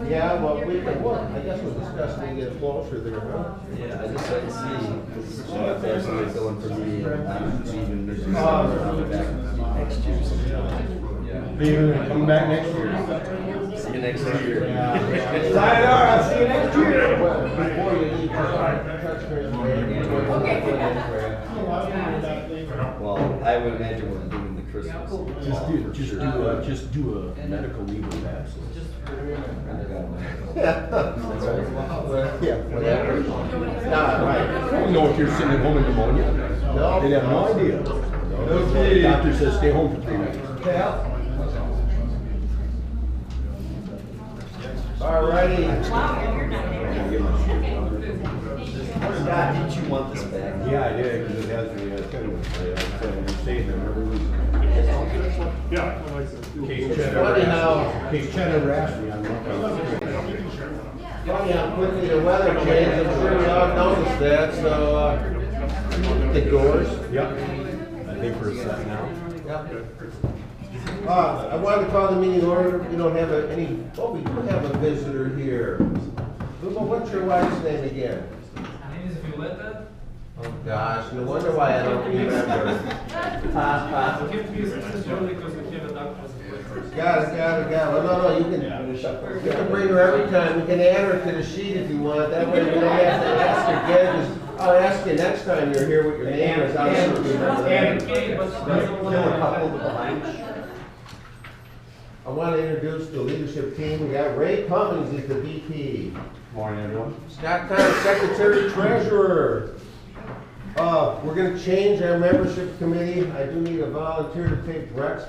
Yeah, well, we can, well, I guess we'll discuss when we get closer there, huh? Yeah, I just like to see, because there's somebody filling for me, and I'm leaving this year, back next year sometime. Yeah. You're gonna come back next year? See you next year. Sayonara, I'll see you next year. Before you leave, touch base, man. Well, I would imagine we're doing the Christmas. Just do a medical leave of absence. Yeah, whatever. Nah, right. I don't know if you're sitting at home in pneumonia. No. They have no idea. The doctor says stay home for 3 weeks. Alrighty. Scott, didn't you want this back? Yeah, I did, because it has me, I'm saying them every week. Yeah. I like that. Funny how, Cheddar asked me, I'm funny how quickly the weather changed. I'm sure we all noticed that, so, the doors. Yep. I think we're set now. I wanted to call the meeting order. We don't have any, oh, we do have a visitor here. Luba, what's your wife's name again? My name is Violetta. Oh gosh, no wonder why I don't remember. We have to be assistant early because we have a doctor's appointment. Got it. Well, no, you can bring her every time. You can add her to the sheet if you want. That way we don't have to ask her again. 'Cause I'll ask you next time you're here what your name is. I'll sure remember that. Okay, but Kill a couple behind. I want to introduce the leadership team. We got Ray Cummings is the VP. Morning, everyone. Scott Conn, Secretary Treasurer. We're going to change our membership committee. I do need a volunteer to take Brett's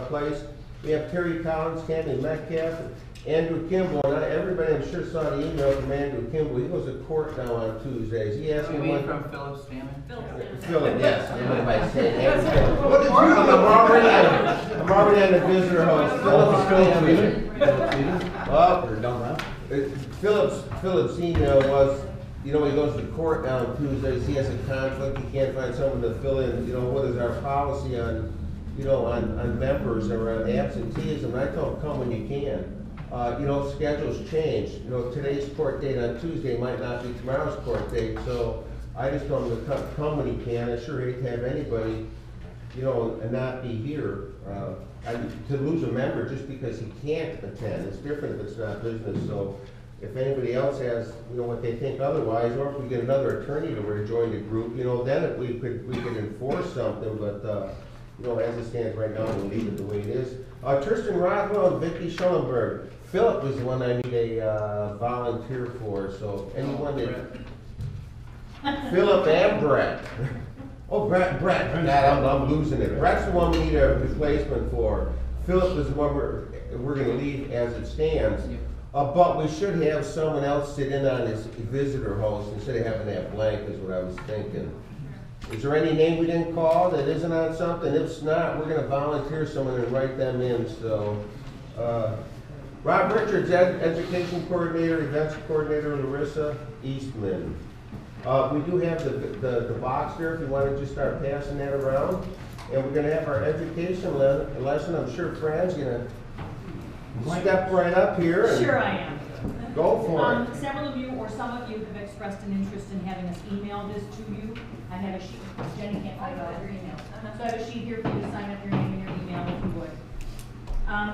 place. We have Terry Collins, Cammy Metcalf, Andrew Kimball, and everybody I'm sure saw the email from Andrew Kimball. He goes to court now on Tuesdays. He asked me From Phillips family? Philip, yes. I don't know if I say Andrew Kimball. What did you do? I'm already on the visitor host. We're done now. Philip's email was, he goes to court now on Tuesdays, he has a conflict, he can't find someone to fill in, what is our policy on, on members or on absenteeism, and I told him, come when you can. Schedules change, today's court date on Tuesday might not be tomorrow's court date, so I just told him to come when he can. I sure hate to have anybody, and not be here. To lose a member just because he can't attend, it's different if it's not business, so if anybody else has, what they think otherwise, or if we get another attorney to join the group, then we could enforce something, but, as it stands right now, we'll leave it the way it is. Tristan Rothwell and Vicky Schellenberg. Philip was the one I need a volunteer for, so anyone that. Philip and Brett. Oh, Brett. God, I'm losing it. Brett's the one we need a replacement for. Philip is the one we're going to leave as it stands. But we should have someone else sit in on this visitor host instead of having that blank is what I was thinking. Is there any name we didn't call that isn't on something? If not, we're going to volunteer someone and write them in. So, Rob Richards, Education Coordinator, Events Coordinator, Larissa Eastman. We do have the box there if you want to just start passing that around. And we're going to have our education lesson. I'm sure Fran's going to step right up here. And sure I am. Go for it. Several of you or some of you have expressed an interest in having us email this to you. I have a sheet, Jenny can't find out your email. So I have a sheet here for you to sign up your name and your email if you would.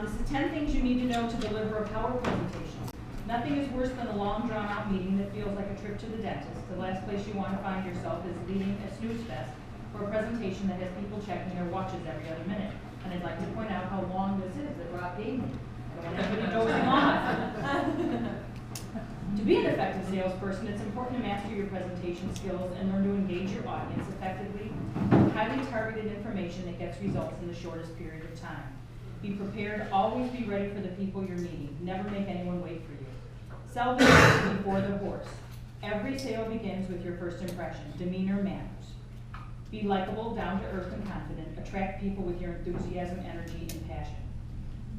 This is 10 things you need to know to deliver a power presentation. Nothing is worse than a long drawn out meeting that feels like a trip to the dentist. The last place you want to find yourself is leading a snooze fest for a presentation that has people checking their watches every other minute. And I'd like to point out how long this is that Rob gave me. I don't want anybody dozing off. To be an effective salesperson, it's important to master your presentation skills and learn to engage your audience effectively with highly targeted information that gets results in the shortest period of time. Be prepared, always be ready for the people you're meeting. Never make anyone wait for you. Sell the horse before the horse. Every sale begins with your first impression, demeanor, manners. Be likable, down to earth, and confident. Attract people with your enthusiasm, energy, and passion.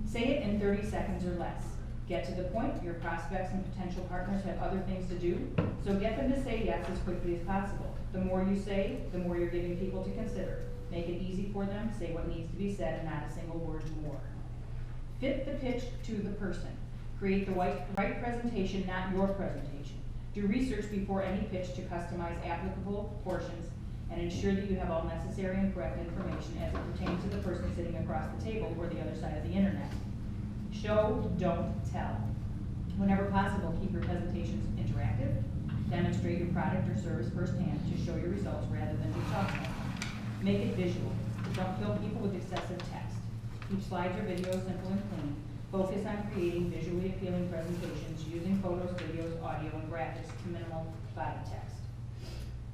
Say it in 30 seconds or less. Get to the point. Your prospects and potential partners have other things to do, so get them to say yes as quickly as possible. The more you say, the more you're giving people to consider. Make it easy for them. Say what needs to be said and not a single word more. Fit the pitch to the person. Create the right presentation, not your presentation. Do research before any pitch to customize applicable portions and ensure that you have all necessary and correct information as it pertains to the person sitting across the table or the other side of the internet. Show, don't tell. Whenever possible, keep your presentations interactive. Demonstrate your product or service firsthand to show your results rather than just talk about them. Make it visual. Don't kill people with excessive text. Keep slides or videos simple and clean. Focus on creating visually appealing presentations using photos, videos, audio, and graphics to minimal body text.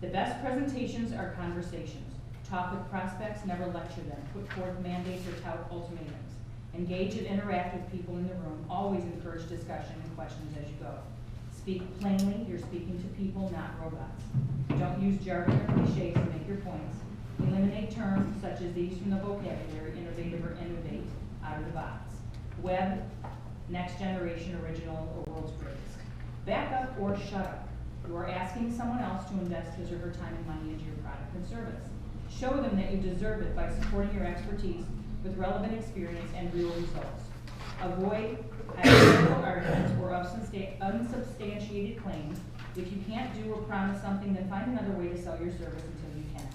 The best presentations are conversations. Talk with prospects, never lecture them. Put forth mandates or tout ultimatums. Engage and interact with people in the room. Always encourage discussion and questions as you go. Speak plainly. You're speaking to people, not robots. Don't use jargon or cliches to make your points. Eliminate terms such as these from the vocabulary, innovative or innovate, out of the box. Web, next generation, original, or world's greatest. Back up or shut up. You are asking someone else to invest his or her time and money into your product and service. Show them that you deserve it by supporting your expertise with relevant experience and real results. Avoid hypothetical arguments or unsubstantiated claims. If you can't do or promise something, then find another way to sell your service until you can.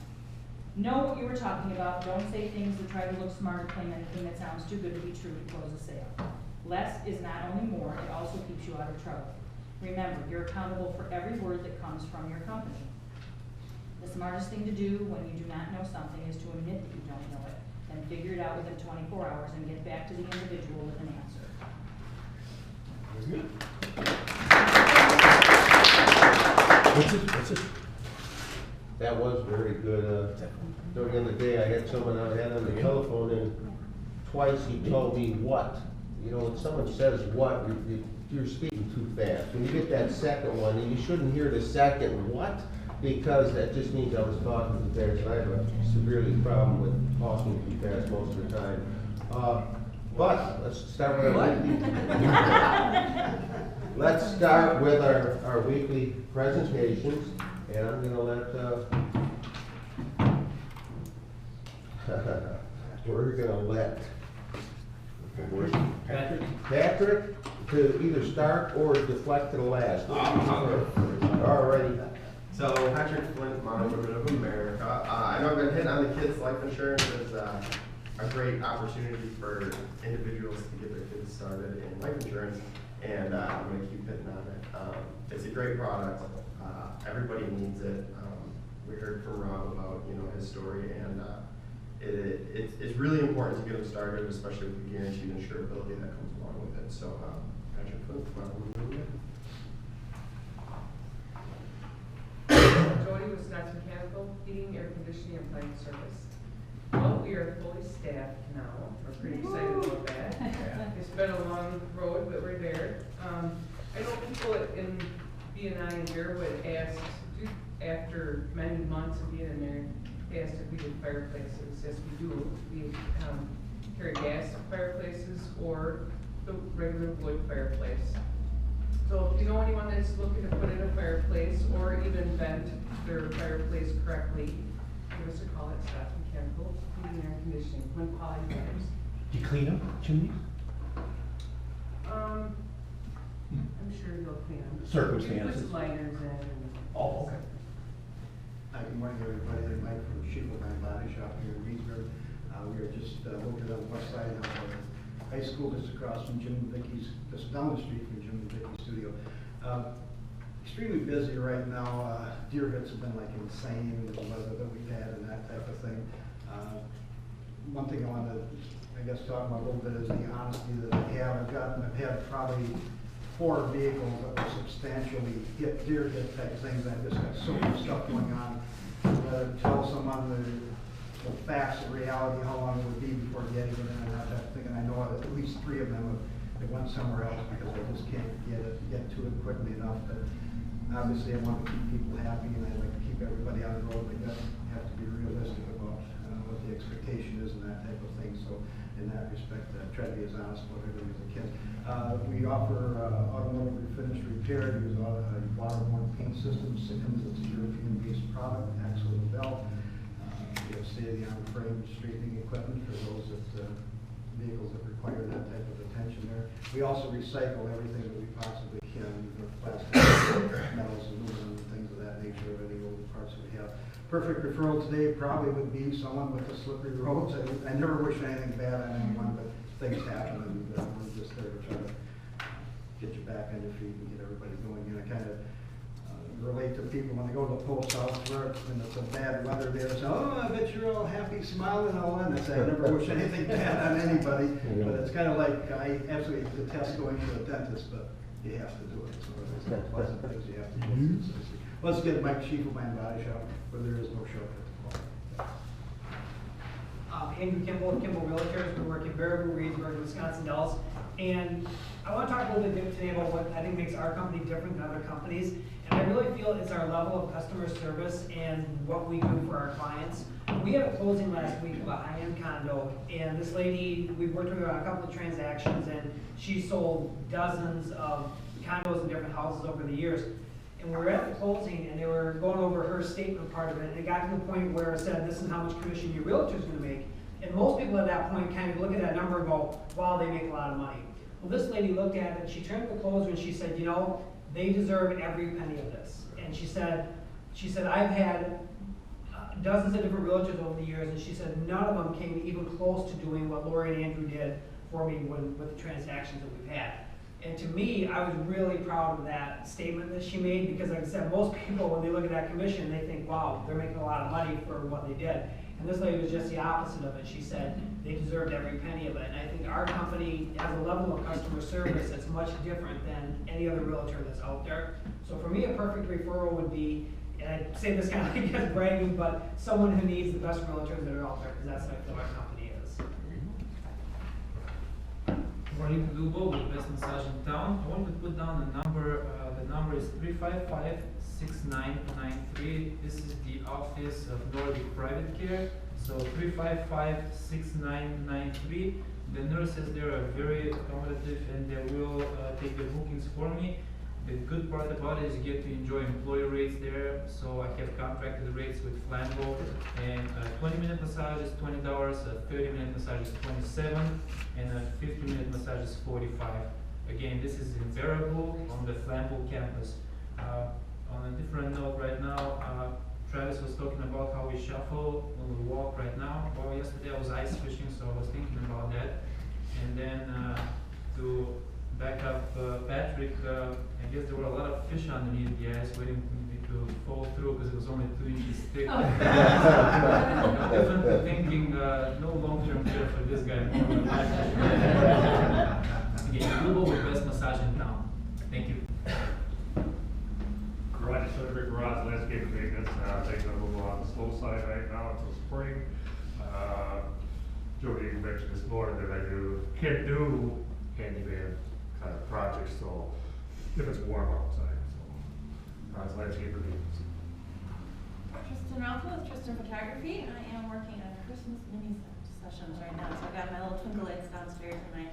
Know what you were talking about. Don't say things to try to look smart or claim anything that sounds too good to be true to close a sale. Less is not only more, it also keeps you out of trouble. Remember, you're accountable for every word that comes from your company. The smartest thing to do when you do not know something is to admit that you don't know it, then figure it out within 24 hours and get back to the individual with an answer. What's it? That was very good. During the other day, I had someone I had on the telephone, and twice he told me what. You know, when someone says what, you're speaking too fast. When you get that second one, and you shouldn't hear the second what, because that just means I was talking too fast, and I have a severely problem with talking too fast most of the time. But let's start with our weekly. Let's start with our weekly presentations, and I'm gonna let we're gonna let Patrick to either start or deflect to the last. Alrighty. So Patrick Flint, Monument of America. I know I've been hitting on the kids' life insurance as a great opportunity for individuals to get their kids started in life insurance, and I'm going to keep hitting on it. It's a great product. Everybody needs it. We heard from Rob about his story, and it's really important to get them started, especially with the guaranteed insurability that comes along with it. So Patrick Flint, Monument of America. Jody, Wisconsin Mechanical, Heating, Air Conditioning, and Plumbing Service. Well, we are fully staffed now. We're pretty excited about that. It's been a long road, but we're there. I know people in BNI and here would ask, after many months of being in there, asked if we did fireplaces. Yes, we do. We carry gas fireplaces or the regular wood fireplace. So if you know anyone that's looking to put in a fireplace or even vent their fireplace correctly, give us a call at Staff Mechanical, Heating and Air Conditioning, when Polly comes. Do you clean up chimneys? I'm sure he'll clean them. Circumstances. We put liners in. Oh, okay. Hi, good morning, everybody. I'm Mike from Sheepleman Body Shop here in Reedsburg. We are just located on the west side of the high school, just across from Jim and Vicky's, just down the street from Jim and Vicky's studio. Extremely busy right now. Deer hits have been like insane with the weather that we've had and that type of thing. One thing I want to, I guess, talk about a little bit is the honesty that I have. I've had probably 4 vehicles that were substantially deer hit type things. I've just got so much stuff going on. Rather tell someone the facts of reality, how long it would be before getting it in and that type of thing. And I know at least 3 of them have went somewhere else because I just can't get to it quickly enough. But obviously I want to keep people happy and I'd like to keep everybody on the road, but you have to be realistic about what the expectation is and that type of thing. So in that respect, try to be as honest about everything as I can. We offer automotive refinish repair, use waterborne paint systems. Simmons, it's a European-based product, axle and belt. We have state-of-the-art frame straightening equipment for those that vehicles that require that type of attention there. We also recycle everything that we possibly can, the plastic, metals, aluminum, and things of that nature, any old parts that we have. Perfect referral today probably would be someone with the slippery roads. I never wish anything bad on anyone, but things happen, and we're just there to try to get you back on your feet and get everybody going. And I kind of relate to people when they go to the post office work and it's a bad weather day. They say, "Oh, I bet you're all happy, smiling, all that." And I say, I never wish anything bad on anybody. But it's kind of like I absolutely detest going to the dentist, but you have to do it. So there's no pleasant things you have to do. Let's get Mike Schiefelbein Body Shop, where there is no shortcut. Andrew Kimball, Kimball Realtors. We work in Baraboo, Reedsburg, Wisconsin Dells. And I want to talk a little bit today about what I think makes our company different than other companies. And I really feel it's our level of customer service and what we do for our clients. We had a closing last week of a high-end condo, and this lady, we worked with her on a couple of transactions, and she sold dozens of condos in different houses over the years. And we were at the closing, and they were going over her statement part of it, and it got to the point where it said, this is how much commission your realtor's going to make. And most people at that point kind of look at that number and go, wow, they make a lot of money. Well, this lady looked at it, and she turned to the closer, and she said, you know, they deserve every penny of this. And she said, I've had dozens of different realtors over the years, and she said none of them came even close to doing what Lori and Andrew did for me with the transactions that we've had. And to me, I was really proud of that statement that she made, because like I said, most people, when they look at that commission, they think, wow, they're making a lot of money for what they did. And this lady was just the opposite of it. She said they deserved every penny of it. And I think our company has a level of customer service that's much different than any other realtor that's out there. So for me, a perfect referral would be, and I say this kind of like as bragging, but someone who needs the best realtors that are out there, because that's what I feel our company is. For you to do well with best massage in town, I want to put down the number. The number is 355-6993. This is the office of Nordic Private Care. So 355-6993. The nurses there are very accommodative, and they will take the bookings for me. The good part about it is you get to enjoy employee rates there. So I have contracted rates with Flambeau, and 20-minute massage is $20, a 30-minute massage is $27, and a 50-minute massage is $45. Again, this is in Baraboo on the Flambeau campus. On a different note right now, Travis was talking about how we shuffle when we walk right now. Well, yesterday I was ice fishing, so I was thinking about that. And then to back up Patrick, I guess there were a lot of fish underneath the ice waiting for me to fall through because it was only 2 inches thick. I'm definitely thinking no long-term care for this guy. Again, Google with best massage in town. Thank you. Garage, Reedsburg Garage landscape maintenance, things are a little on the slow side right now until spring. Jody mentioned this morning that I can't do handyman kind of projects, so if it's warm outside, so it's landscaper maintenance. Tristan Ralph with Tristan Photography. I am working on Christmas mini sessions right now, so I've got my little twinkle lights downstairs in my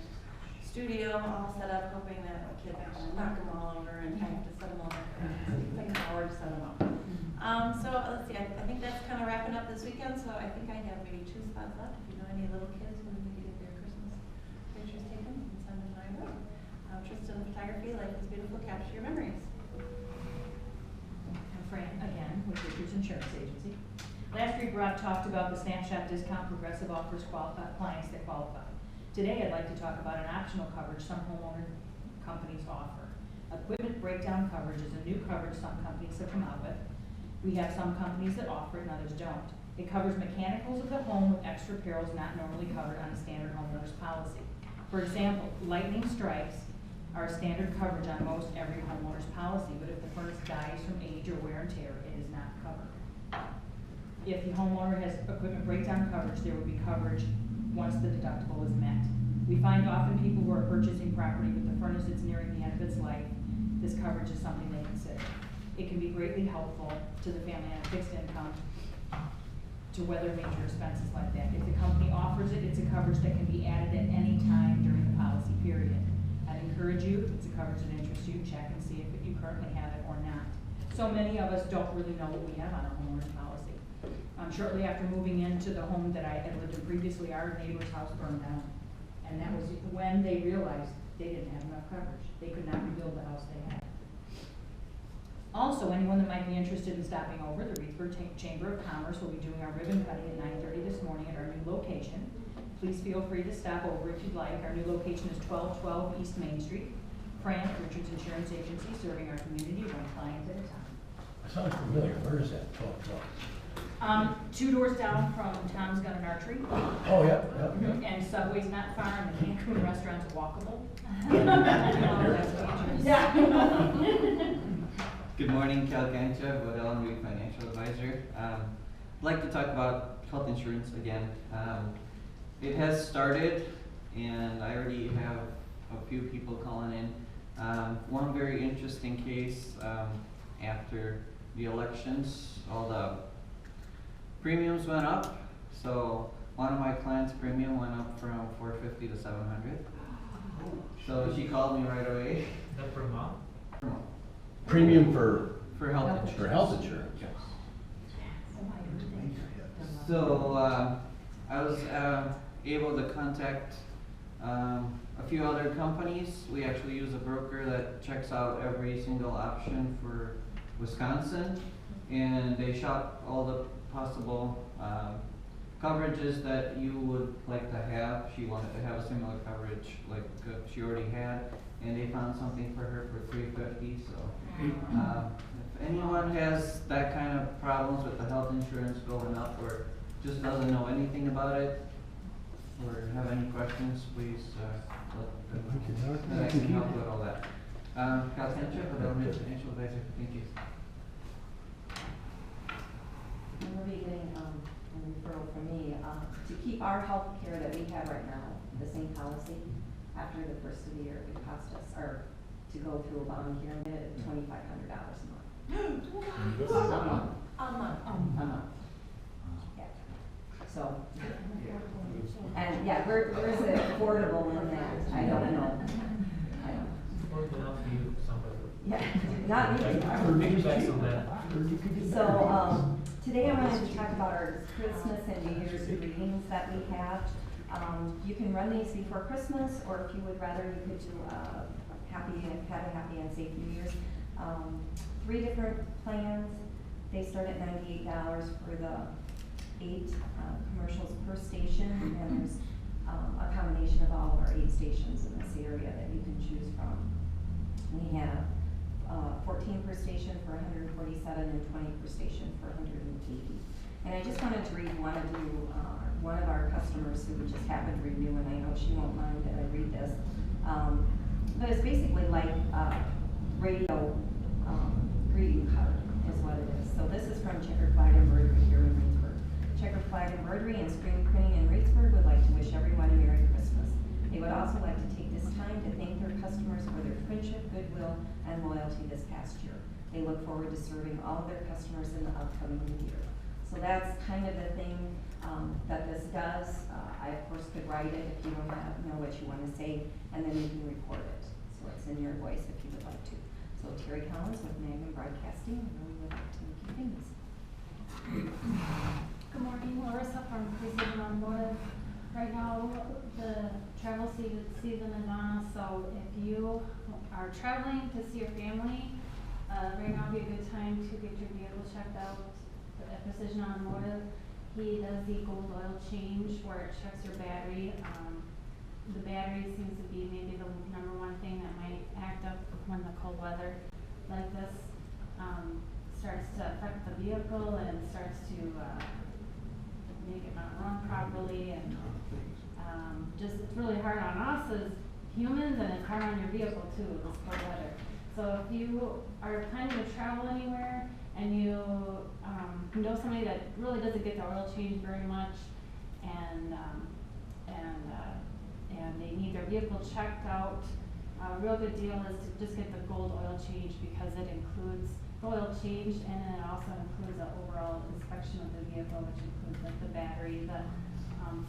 studio all set up, hoping that my kids aren't going to knock them all over and I have to set them all up. It's like an hour to set them up. So let's see, I think that's kind of wrapping up this weekend, so I think I have maybe 2 spots left. If you know any little kids who need to get their Christmas pictures taken, you can send them my way. Tristan Photography, life is beautiful, capture your memories. I'm Fran again with Richards Insurance Agency. Last week Rob talked about the snapshot discount Progressive offers clients that qualify. Today I'd like to talk about an optional coverage some homeowner companies offer. Equipment breakdown coverage is a new coverage some companies have come out with. We have some companies that offer it and others don't. It covers mechanicals of the home with extra perils not normally covered on a standard homeowner's policy. For example, lightning strikes are a standard coverage on most every homeowner's policy, but if the furnace dies from age or wear and tear, it is not covered. If the homeowner has equipment breakdown coverage, there will be coverage once the deductible is met. We find often people who are purchasing property with the furnace that's nearing the end of its life, this coverage is something they consider. It can be greatly helpful to the family on a fixed income to weather major expenses like that. If the company offers it, it's a coverage that can be added at any time during the policy period. I'd encourage you, if it's a coverage that interests you, check and see if you currently have it or not. So many of us don't really know what we have on our homeowner's policy. Shortly after moving into the home that I had lived in previously, our neighbor's house burned down. And that was when they realized they didn't have enough coverage. They could not rebuild the house they had. Also, anyone that might be interested in stopping over, the Reedsburg Chamber of Commerce will be doing our ribbon cutting at 9:30 this morning at our new location. Please feel free to stop over if you'd like. Our new location is 1212 East Main Street. Frank, Richards Insurance Agency, serving our community one client at a time. Sounds familiar. Where is that? 12. 2 doors down from Tom's Gun and Archery. Oh, yeah. And Subway's not far, and the Cancun restaurant's walkable. Yeah. Good morning, Cal Gancha, Waddell & Reed Financial Advisor. I'd like to talk about health insurance again. It has started, and I already have a few people calling in. One very interesting case, after the elections, all the premiums went up. So one of my clients' premium went up from $450 to $700. So she called me right away. That per month? Per month. Premium for health insurance. For health insurance. Yes. So I was able to contact a few other companies. We actually use a broker that checks out every single option for Wisconsin, and they shop all the possible coverages that you would like to have. She wanted to have a similar coverage like she already had, and they found something for her for $350. So if anyone has that kind of problems with the health insurance going up, or just doesn't know anything about it, or have any questions, please let them know. And I can help with all that. Cal Sanchez, Financial Advisor. Thank you. We'll be getting a referral from me to keep our health care that we have right now, the same policy. After the first of the year, it would cost us, or to go through a volunteer bid, $2,500 a month. A month. Yeah. So, and yeah, where's the affordable in that? I don't know. Affordable enough for you, somebody. Yeah, not me. Feedback on that. So, today I wanted to talk about our Christmas and New Year's greetings that we have. You can run these before Christmas, or if you would rather, you could do have a happy and safe New Year's. 3 different plans. They start at $98 for the 8 commercials per station, and there's a combination of all of our 8 stations in this area that you can choose from. We have 14 per station for $147 and 20 per station for $180. And I just wanted to read one of our customers who just happened to renew, and I know she won't mind that I read this. But it's basically like a radio greeting card is what it is. So this is from Checkered Flag Embroidery here in Reedsburg. Checkered Flag Embroidery and Screen Printing in Reedsburg would like to wish everyone a Merry Christmas. They would also like to take this time to thank their customers for their friendship, goodwill, and loyalty this past year. They look forward to serving all of their customers in the upcoming new year. So that's kind of the thing that this does. I, of course, could write it if you don't know what you want to say, and then you can record it. So it's in your voice if you would like to. So Terry Collins with Magnum Broadcasting, and we would like to make you famous. Good morning, Larissa from Precision Automotive. Right now, the travel season is on us, so if you are traveling to see your family, right now would be a good time to get your vehicle checked out at Precision Automotive. He does the gold oil change where it checks your battery. The battery seems to be maybe the #1 thing that might act up when the cold weather like this starts to affect the vehicle and starts to make it not run properly, and just it's really hard on us as humans, and it's hard on your vehicle too, this cold weather. So if you are planning to travel anywhere and you know somebody that really doesn't get the oil change very much, and they need their vehicle checked out, a real good deal is to just get the gold oil change, because it includes the oil change, and then it also includes an overall inspection of the vehicle, which includes like the battery, the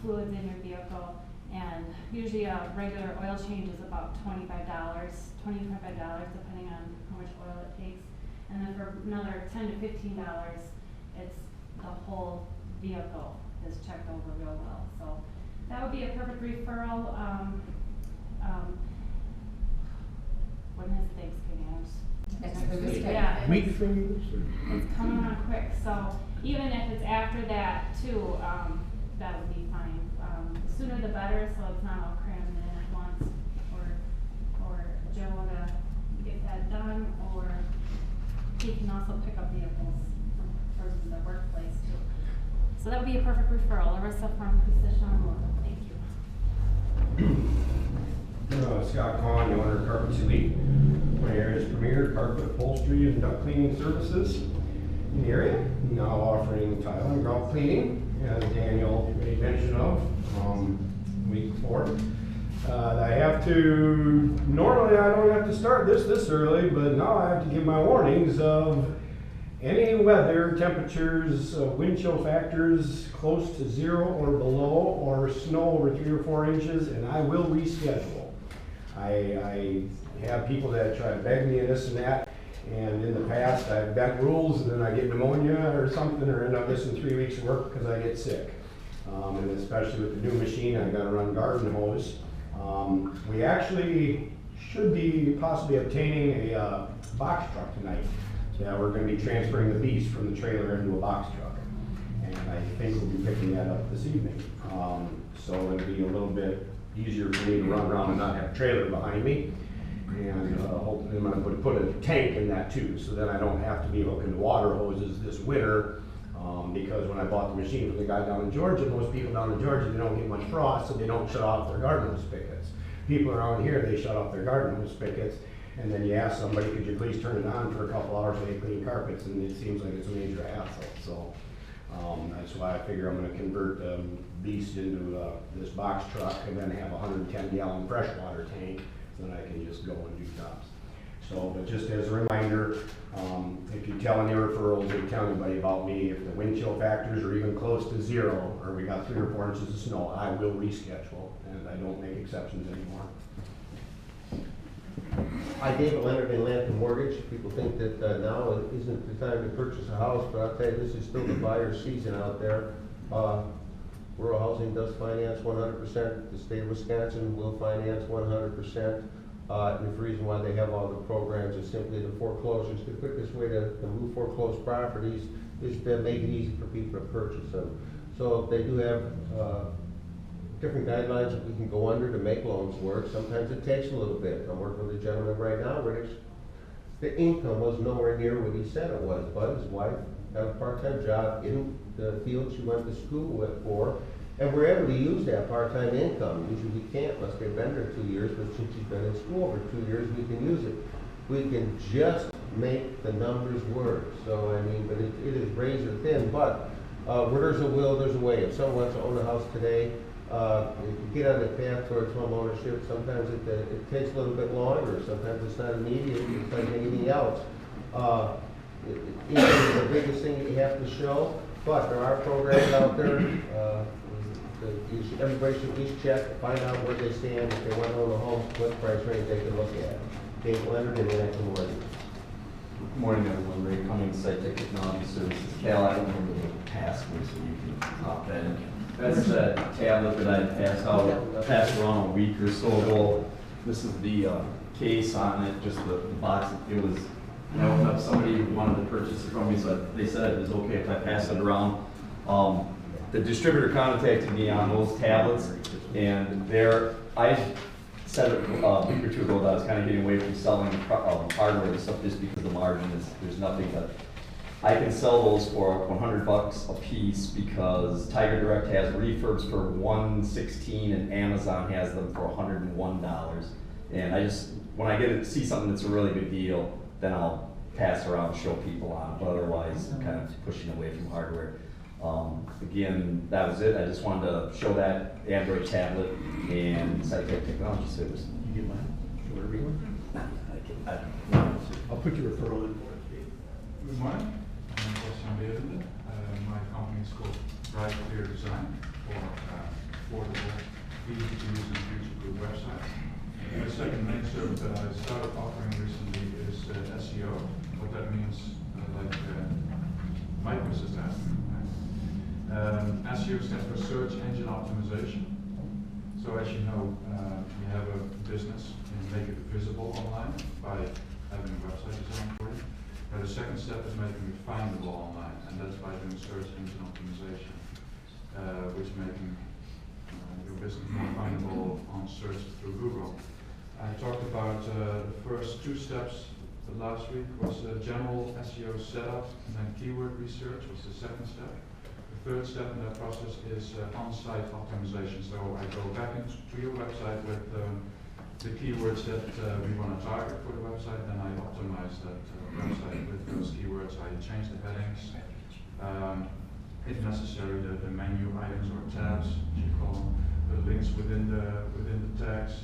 fluids in your vehicle, and usually a regular oil change is about $25 depending on how much oil it takes, and then for another $10 to $15, it's the whole vehicle is checked over real well. So That would be a perfect referral. When is Thanksgiving? Yeah. Week from you? It's coming on quick, so even if it's after that too, that would be fine. The sooner the better, so it's not all crammed in at once, or Joe to get that done, or he can also pick up vehicles from the workplace too. So that would be a perfect referral. Larissa from Precision Automotive. Thank you. Scott Kahn, the owner of Carpet Elite. My area's premier carpet upholstery and duct cleaning services in the area. Now offering tile and grout cleaning, as Daniel made mention of week before. Normally I don't have to start this early, but now I have to give my warnings of any weather, temperatures, wind chill factors close to 0 or below, or snow over 3 or 4 inches, and I will reschedule. I have people that try to beg me and this and that, and in the past I've bent rules and then I get pneumonia or something, or end up missing 3 weeks of work because I get sick. And especially with the new machine, I've got to run garden hose. We actually should be possibly obtaining a box truck tonight. So we're going to be transferring the beast from the trailer into a box truck. And I think we'll be picking that up this evening. So it'll be a little bit easier for me to run around and not have a trailer behind me. And hopefully I'm going to put a tank in that too, so then I don't have to be hooking water hoses this winter. Because when I bought the machine from the guy down in Georgia, most people down in Georgia, they don't get much frost, so they don't shut off their garden hose spigots. People around here, they shut off their garden hose spigots, and then you ask somebody, could you please turn it on for a couple hours so they clean carpets, and it seems like it's a major hassle. So that's why I figure I'm going to convert the beast into this box truck, and then have a 110-gallon freshwater tank, so then I can just go and do jobs. So, but just as a reminder, if you tell any referrals or you tell anybody about me, if the wind chill factors are even close to 0, or we got 3 or 4 inches of snow, I will reschedule, and I don't make exceptions anymore. Hi, David Leonard in Lantern Mortgage. People think that now isn't the time to purchase a house, but I'll tell you, this is still the buyer season out there. Rural Housing does finance 100%. The state of Wisconsin will finance 100%. And the reason why they have all the programs is simply the foreclosures. The quickest way to move foreclosed properties is to make it easy for people to purchase them. So they do have different guidelines that we can go under to make loans work. Sometimes it takes a little bit. I'm working with a gentleman right now where the income was nowhere near what he said it was, but his wife had a part-time job in the field she went to school for, and we're able to use that part-time income. Usually we can't unless they've been there 2 years, but since she's been in school for 2 years, we can use it. We can just make the numbers work. So, I mean, but it is razor thin, but where there's a will, there's a way. If someone wants to own a house today, if you get on the path towards home ownership, sometimes it takes a little bit longer. Sometimes it's not immediate. It's like anything else. Income is the biggest thing that you have to show, but there are programs out there. Everybody should at least check to find out where they stand. If they want to own a home, what price range they can look at. Dave Leonard and Lantern Mortgage. Good morning, everyone. Ray Cummings, Site Technology Services. Cal, I don't remember the password, so you can pop that in. That's the tablet that I passed around a week or so ago. This is the case on it, just the box. It was, I opened up, somebody wanted to purchase it from me, so they said it was okay if I passed it around. The distributor contacted me on those tablets, and I said it a week or 2 ago that I was kind of getting away from selling hardware and stuff just because the margin is, there's nothing that, I can sell those for $100 a piece because Tiger Direct has refurbs for $116 and Amazon has them for $101. And I just, when I see something that's a really good deal, then I'll pass around and show people on it, but otherwise I'm kind of pushing away from hardware. Again, that was it. I just wanted to show that Android tablet and Site Technology Service. You get mine? You want to read one? I'll put your referral in for it. Good morning. I'm Christian Berende. My company is called Bright Clear Design for affordable, easy to use and future-proof websites. The second main service that I started offering recently is SEO. What that means, like Mike was just asking. SEO stands for Search Engine Optimization. So as you know, you have a business and you make it visible online by having a website designed for you. The second step is making it findable online, and that's by doing search engine optimization, which is making your business more findable on search through Google. I talked about the first two steps last week was general SEO setup, and then keyword research was the second step. The third step in that process is on-site optimization. So I go back into your website with the keywords that we want to target for the website, then I optimize that website with those keywords. I change the headings, if necessary, the menu items or tabs, as you call them, the links within the tags,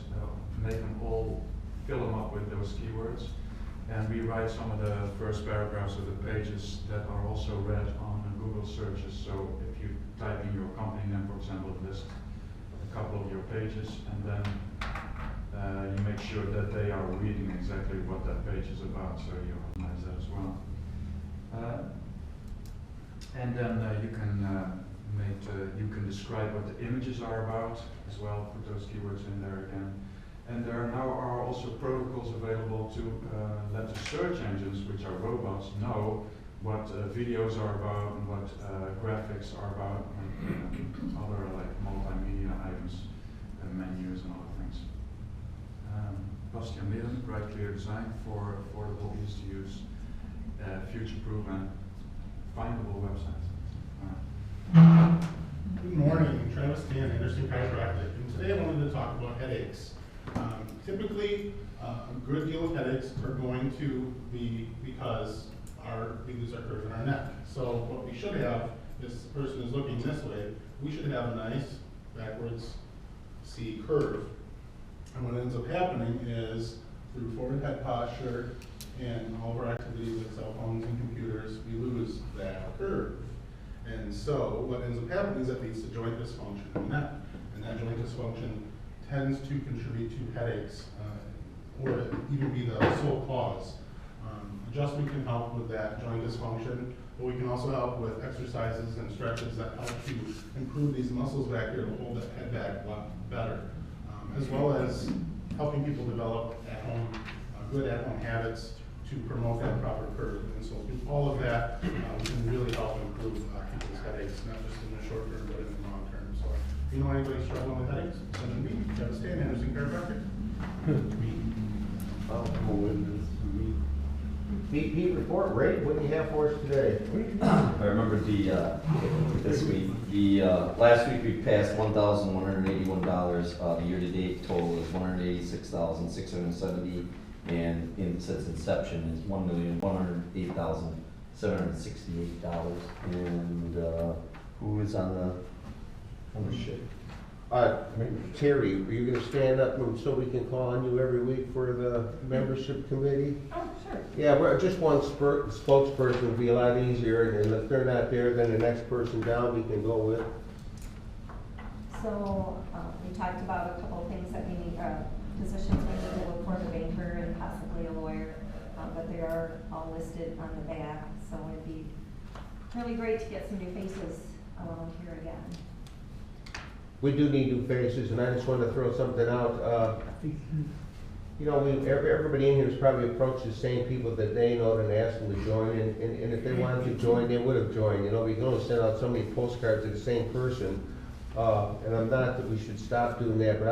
make them all, fill them up with those keywords. And we write some of the first paragraphs of the pages that are also read on Google searches. So if you type in your company name, for example, list a couple of your pages, and then you make sure that they are reading exactly what that page is about, so you optimize that as well. And then you can describe what the images are about as well, put those keywords in there again. And there now are also protocols available to let the search engines, which are robots, know what videos are about and what graphics are about, and other like multimedia items, menus and other things. Bastian Midden, Bright Clear Design for affordable, easy to use, future-proof and findable websites. Good morning, Travis Dan, Anderson Chiropractic, and today I wanted to talk about headaches. Typically, a good deal of headaches are going to be because we lose our curve in our neck. So what we should have, this person is looking this way, we should have a nice backwards C curve. And what ends up happening is through forward head posture and all of our activities like cell phones and computers, we lose that curve. And so what ends up happening is that leads to joint dysfunction in the neck. And that joint dysfunction tends to contribute to headaches, or even be the sole cause. Adjustment can help with that joint dysfunction, but we can also help with exercises and stretches that help to improve these muscles back here to hold that head back a lot better, as well as helping people develop at-home, good at-home habits to promote that proper curve. And so through all of that, we can really help improve people's headaches, not just in the short term, but in the long term. So if you know anybody struggling with headaches, send them to me. Travis Dan, Anderson Chiropractic. Pete, report, Ray, what do you have for us today? I remember this week, last week we passed $1,181. The year-to-date total is $186,670, and since inception is $1,108,768. And who is on the ship? Terry, are you going to stand up so we can call on you every week for the membership committee? Oh, sure. Yeah, just one spokesperson would be a lot easier, and if they're not there, then the next person down we can go with. So we talked about a couple of things that we need, positions we need to look for, the banker and possibly a lawyer, but they are all listed on the back, so it'd be really great to get some new faces here again. We do need new faces, and I just want to throw something out. You know, everybody in here has probably approached the same people that they know and asked them to join, and if they wanted to join, they would have joined. You know, we can only send out so many postcards to the same person, and I'm not that we should stop doing that, but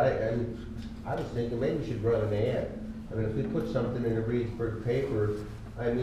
I was thinking maybe we should run an ad. I mean, if we put something in the Reedsburg paper, I mean,